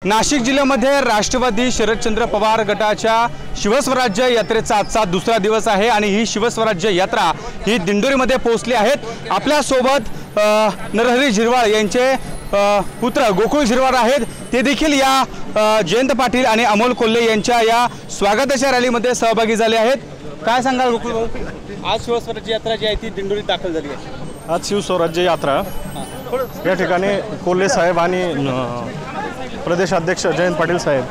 नाशिक जिल्ह्यामध्ये राष्ट्रवादी शरदचंद्र पवार गटाच्या शिवस्वराज्य यात्रेचा आजचा दुसरा दिवस आहे आणि ही शिवस्वराज्य यात्रा ही दिंडोरीमध्ये पोहोचली आहेत। आपल्या सोबत नरहरी झिरवाळ यांचे पुत्र गोकुळ झिरवाळ आहेत। ते देखील या जयंत पाटील आणि अमोल कोल्हे यांच्या या स्वागताच्या रॅलीमध्ये सहभागी झाले आहेत। काय सांगाल गोकुळ भाऊ, आज शिवस्वराज्य यात्रा जी आहे ती दिंडोरीत दाखल झाली आहे। आज शिवस्वराज्य यात्रा या ठिकाणी कोल्हे साहेब आणि प्रदेशाध्यक्ष जयंत पाटील साहेब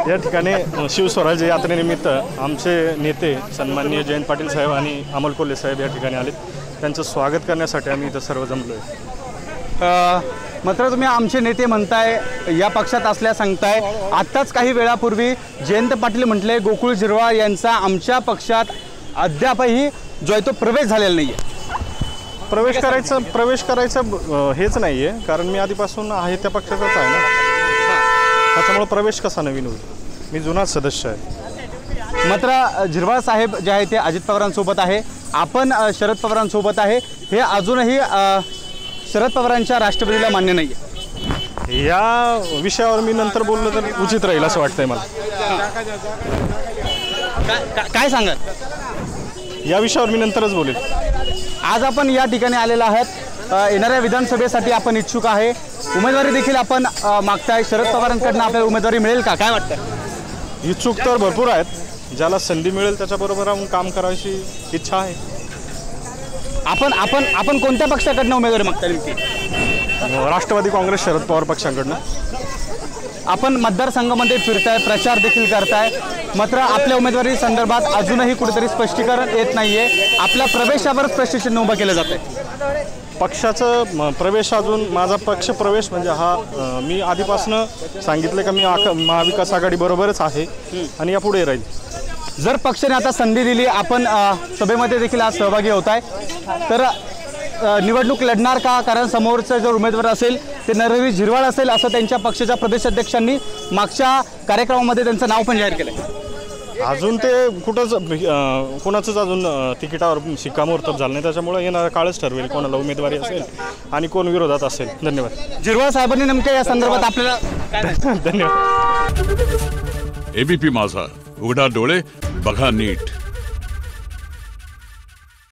या ठिकाणी शिवस्वराज्य यात्रेनिमित्त आमचे नेते सन्माननीय जयंत पाटील साहेब आणि अमोल कोल्हे साहेब या ठिकाणी आलेत। त्यांचं स्वागत करण्यासाठी आम्ही इथं सर्व जमलो आहे। मात्र तुम्ही आमचे नेते म्हणताय, या पक्षात असल्या सांगताय, आत्ताच काही वेळापूर्वी जयंत पाटील म्हटले गोकुळ झिरवाळ यांचा आमच्या पक्षात अद्यापही जो आहे तो प्रवेश झालेला नाही आहे। प्रवेश करायचं हेच नाही आहे, कारण मी आधीपासून आहे त्या पक्षाचाच आहे ना, त्याच्यामुळे प्रवेश कसा नवीन होईल, मी जुनाच सदस्य आहे। मात्र झिरवाळ साहेब जे आहे ते अजित पवारांसोबत आहे, आपण शरद पवारांसोबत आहे, हे अजूनही शरद पवारांच्या राष्ट्रपतीला मान्य नाही आहे। या विषयावर मी नंतर बोललो तर उचित राहील असं वाटतंय मला। काय सांगाल या विषयावर मी नंतरच बोलेल। आज आपण या ठिकाणी आलेला आहात, येणाऱ्या विधानसभेसाठी आपण इच्छुक आहे, उमेदवारी देखील आपण मागताय। शरद पवारांकडून आपल्याला उमेदवारी मिळेल का, काय वाटतं? इच्छुक तर भरपूर आहेत, ज्याला संधी मिळेल त्याच्याबरोबर राहून काम करायची इच्छा आहे। आपण कोणत्या पक्षाकडनं उमेदवारी मागताय नेमकी? राष्ट्रवादी काँग्रेस शरद पवार पक्षाकडनं। आपण मतदारसंघामध्ये फिरताय, प्रचार देखील करताय, मात्र आपल्या उमेदवारी संदर्भात अजूनही कुठेतरी स्पष्टीकरण येत नाहीये। आपल्या प्रवेशावरच प्रश्नचिन्ह उभं केलं जात आहे। पक्षाचं प्रवेश अजून माझा पक्ष प्रवेश म्हणजे हा मी आधीपासून सांगितलं का मी महाविकास आघाडी बरोबरच आहे आणि यापुढे राहील। जर पक्षाने आता संधी दिली, आपण सभेमध्ये देखील आज सहभागी होत आहे, तर निवडणूक लढणार का? कारण समोरचा जर उमेदवार असेल ते नरहरी झिरवाळ असेल असं त्यांच्या पक्षाच्या प्रदेशाध्यक्षांनी मागच्या कार्यक्रमामध्ये त्यांचं नाव पण जाहीर केलं। अजून ते कोणाचंच अजून तिकिटावर शिक्कामोर्तब झालं नाही, त्याच्यामुळे येणारा काळच ठरवेल कोणाला उमेदवारी असेल आणि कोण विरोधात असेल। धन्यवाद। झिरवाळ साहेबांनी नेमक्या या संदर्भात आपल्याला धन्यवाद। एबीपी माझा, उघडा डोळे बघा नीट।